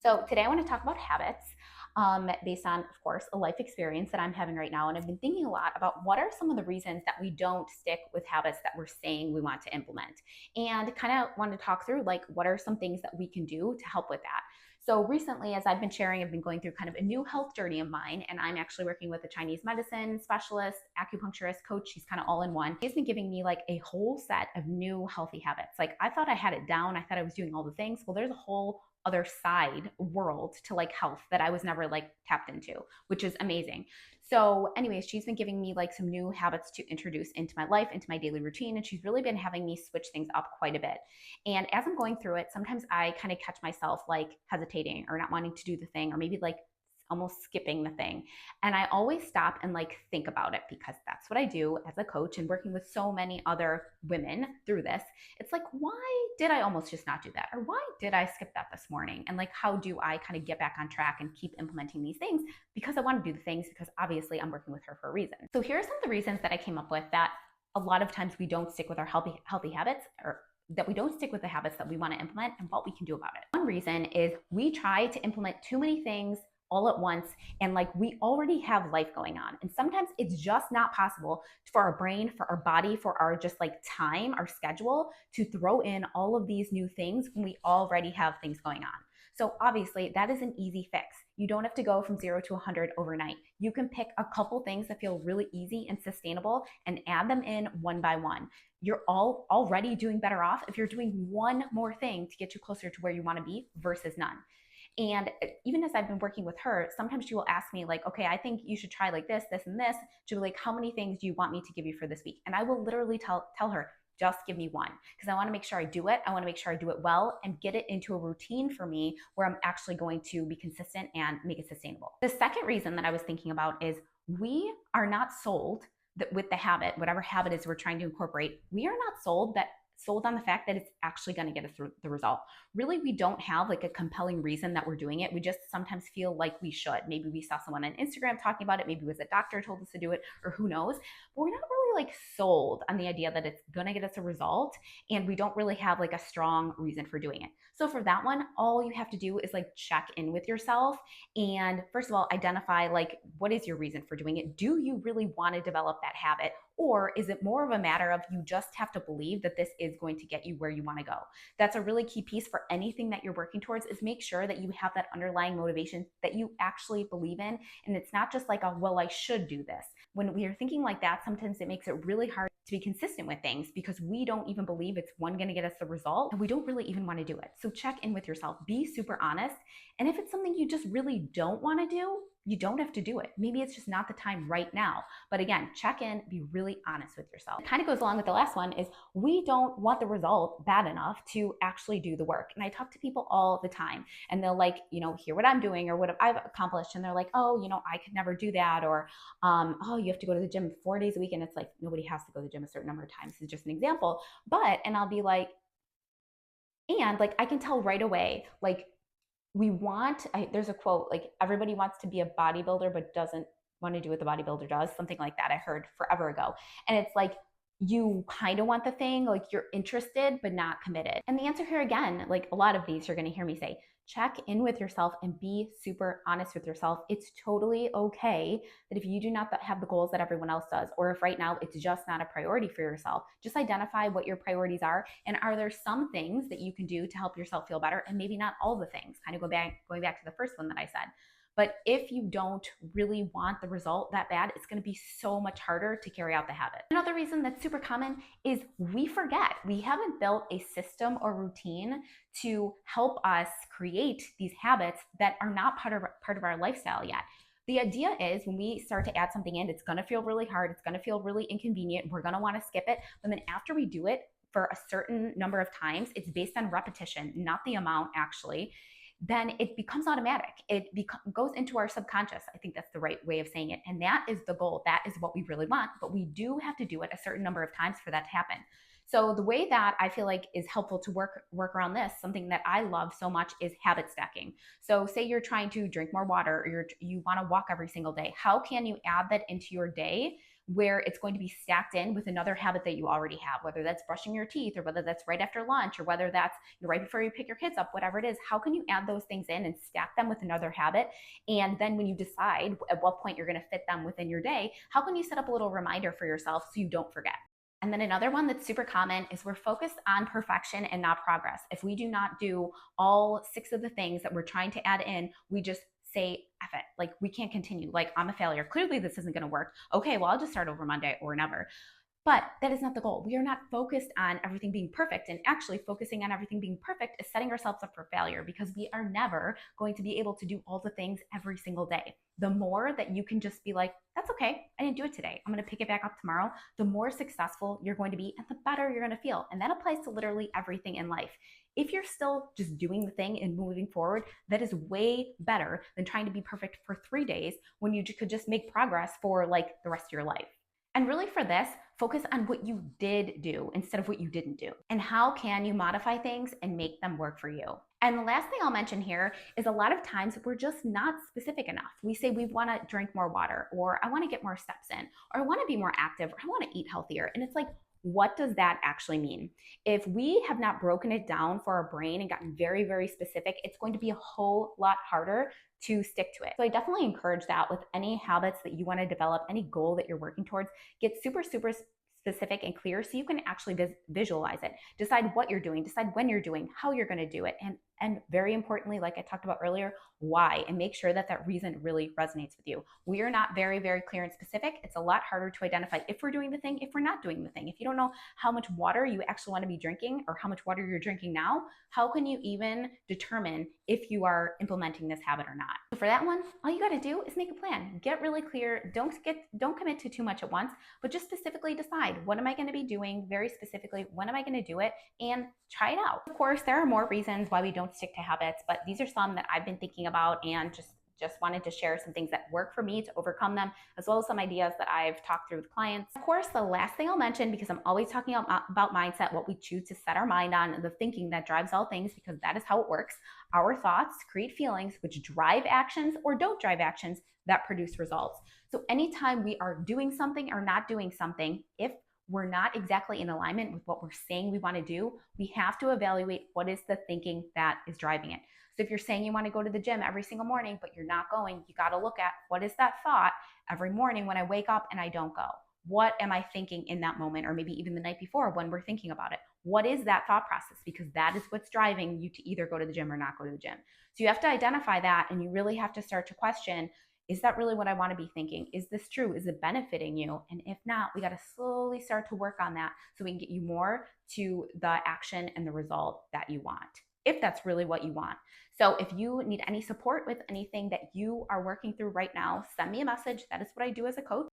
So today I want to talk about habits based on, of course, a life experience that I'm having right now. And I've been thinking a lot about what are some of the reasons that we don't stick with habits that we're saying we want to implement. And kind of want to talk through like what are some things that we can do to help with that. So recently, as I've been sharing, I've been going through kind of a new health journey of mine, and I'm actually working with a Chinese medicine specialist, acupuncturist, coach. She's kind of all in one. She's been giving me like a whole set of new healthy habits. Like I thought I had it down. I thought I was doing all the things. Well, there's a whole other side world to like health that I was never like tapped into, which is amazing. So, anyways, she's been giving me like some new habits to introduce into my life, into my daily routine, and she's really been having me switch things up quite a bit. And as I'm going through it, sometimes I kind of catch myself like hesitating or not wanting to do the thing, or maybe like almost skipping the thing. And I always stop and like think about it because that's what I do as a coach and working with so many other women through this. It's like, why did I almost just not do that? Or why did I skip that this morning? And like, how do I kind of get back on track and keep implementing these things? Because I want to do the things because obviously I'm working with her for a reason. So here are some of the reasons that I came up with that a lot of times we don't stick with our healthy habits, or that we don't stick with the habits that we want to implement, and what we can do about it. One reason is we try to implement too many things all at once, and like we already have life going on, and sometimes it's just not possible for our brain, for our body, for our just like time, our schedule, to throw in all of these new things when we already have things going on. So obviously that is an easy fix. You don't have to go from 0 to 100 overnight. You can pick a couple things that feel really easy and sustainable and add them in one by one. You're all already doing better off if you're doing one more thing to get you closer to where you want to be versus none. And even as I've been working with her, sometimes she will ask me, like, okay, I think you should try like this, and this. She'll be like, how many things do you want me to give you for this week? And I will literally tell her, just give me one, because I want to make sure I do it. I want to make sure I do it well and get it into a routine for me where I'm actually going to be consistent and make it sustainable. The second reason that I was thinking about is we are not sold that with the habit, whatever habit is we're trying to incorporate, we are not sold on the fact that it's actually going to get us the result. Really, we don't have like a compelling reason that we're doing it. We just sometimes feel like we should. Maybe we saw someone on Instagram talking about it. Maybe it was a doctor told us to do it, or who knows. But we're not really like sold on the idea that it's going to get us a result. And we don't really have like a strong reason for doing it. So for that one, all you have to do is like check in with yourself. And first of all, identify like, what is your reason for doing it? Do you really want to develop that habit? Or is it more of a matter of you just have to believe that this is going to get you where you want to go? That's a really key piece for anything that you're working towards, is make sure that you have that underlying motivation that you actually believe in. And it's not just like a, well, I should do this. When we are thinking like that, sometimes it makes it really hard to be consistent with things because we don't even believe it's one going to get us the result, and we don't really even want to do it. So check in with yourself, be super honest. And if it's something you just really don't want to do, you don't have to do it. Maybe it's just not the time right now. But again, check in, be really honest with yourself. It kind of goes along with the last one, is we don't want the result bad enough to actually do the work. And I talk to people all the time, and they'll like, hear what I'm doing or what I've accomplished. And they're like, oh, I could never do that. Or, oh, you have to go to the gym 4 days a week. And it's like, nobody has to go to the gym a certain number of times. It's just an example. And I'll be like, and like, I can tell right away, like, there's a quote, like, everybody wants to be a bodybuilder but doesn't want to do what the bodybuilder does, something like that I heard forever ago. And it's like, you kind of want the thing, like you're interested but not committed. And the answer here, again, like a lot of these you're going to hear me say, check in with yourself and be super honest with yourself. It's totally okay that if you do not have the goals that everyone else does, or if right now it's just not a priority for yourself, just identify what your priorities are, and are there some things that you can do to help yourself feel better, and maybe not all the things. Kind of going back to the first one that I said. But if you don't really want the result that bad, it's going to be so much harder to carry out the habit. Another reason that's super common is we forget. We haven't built a system or routine to help us create these habits that are not part of our lifestyle yet. The idea is when we start to add something in, it's going to feel really hard. It's going to feel really inconvenient. We're going to want to skip it. But then after we do it for a certain number of times, it's based on repetition, not the amount actually, then it becomes automatic. It goes into our subconscious. I think that's the right way of saying it. And that is the goal. That is what we really want. But we do have to do it a certain number of times for that to happen. So the way that I feel like is helpful to work around this, something that I love so much, is habit stacking. So say you're trying to drink more water, or you want to walk every single day. How can you add that into your day where it's going to be stacked in with another habit that you already have, whether that's brushing your teeth or whether that's right after lunch or whether that's right before you pick your kids up, whatever it is. How can you add those things in and stack them with another habit? And then when you decide at what point you're going to fit them within your day, how can you set up a little reminder for yourself so you don't forget? And then another one that's super common is we're focused on perfection and not progress. If we do not do all 6 of the things that we're trying to add in, we just say, F it. Like, we can't continue. Like, I'm a failure. Clearly, this isn't going to work. Okay, well, I'll just start over Monday or never. But that is not the goal. We are not focused on everything being perfect. And actually, focusing on everything being perfect is setting ourselves up for failure because we are never going to be able to do all the things every single day. The more that you can just be like, that's okay, I didn't do it today, I'm going to pick it back up tomorrow, the more successful you're going to be and the better you're going to feel. And that applies to literally everything in life. If you're still just doing the thing and moving forward, that is way better than trying to be perfect for 3 days when you could just make progress for like the rest of your life. And really, for this, focus on what you did do instead of what you didn't do. And how can you modify things and make them work for you? And the last thing I'll mention here is a lot of times we're just not specific enough. We say we want to drink more water, or I want to get more steps in, or I want to be more active, or I want to eat healthier. And it's like, what does that actually mean? If we have not broken it down for our brain and gotten very, very specific, it's going to be a whole lot harder to stick to it. So I definitely encourage that with any habits that you want to develop, any goal that you're working towards, get super, super specific and clear so you can actually visualize it. Decide what you're doing, decide when you're doing, how you're going to do it, and very importantly, like I talked about earlier, why, and make sure that that reason really resonates with you. We are not very, very clear and specific. It's a lot harder to identify if we're doing the thing, if we're not doing the thing. If you don't know how much water you actually want to be drinking or how much water you're drinking now, how can you even determine if you are implementing this habit or not? So for that one, all you got to do is make a plan. Get really clear. Don't commit to too much at once, but just specifically decide, what am I going to be doing very specifically? When am I going to do it? And try it out. Of course, there are more reasons why we don't stick to habits, but these are some that I've been thinking about and just wanted to share some things that work for me to overcome them, as well as some ideas that I've talked through with clients. Of course, the last thing I'll mention, because I'm always talking about mindset, what we choose to set our mind on, the thinking that drives all things, because that is how it works. Our thoughts create feelings, which drive actions or don't drive actions that produce results. So anytime we are doing something or not doing something, if we're not exactly in alignment with what we're saying we want to do, we have to evaluate what is the thinking that is driving it. So if you're saying you want to go to the gym every single morning, but you're not going, you got to look at, what is that thought every morning when I wake up and I don't go? What am I thinking in that moment, or maybe even the night before when we're thinking about it? What is that thought process? Because that is what's driving you to either go to the gym or not go to the gym. So you have to identify that, and you really have to start to question, is that really what I want to be thinking? Is this true? Is it benefiting you? And if not, we got to slowly start to work on that so we can get you more to the action and the result that you want, if that's really what you want. So if you need any support with anything that you are working through right now, send me a message. That is what I do as a coach.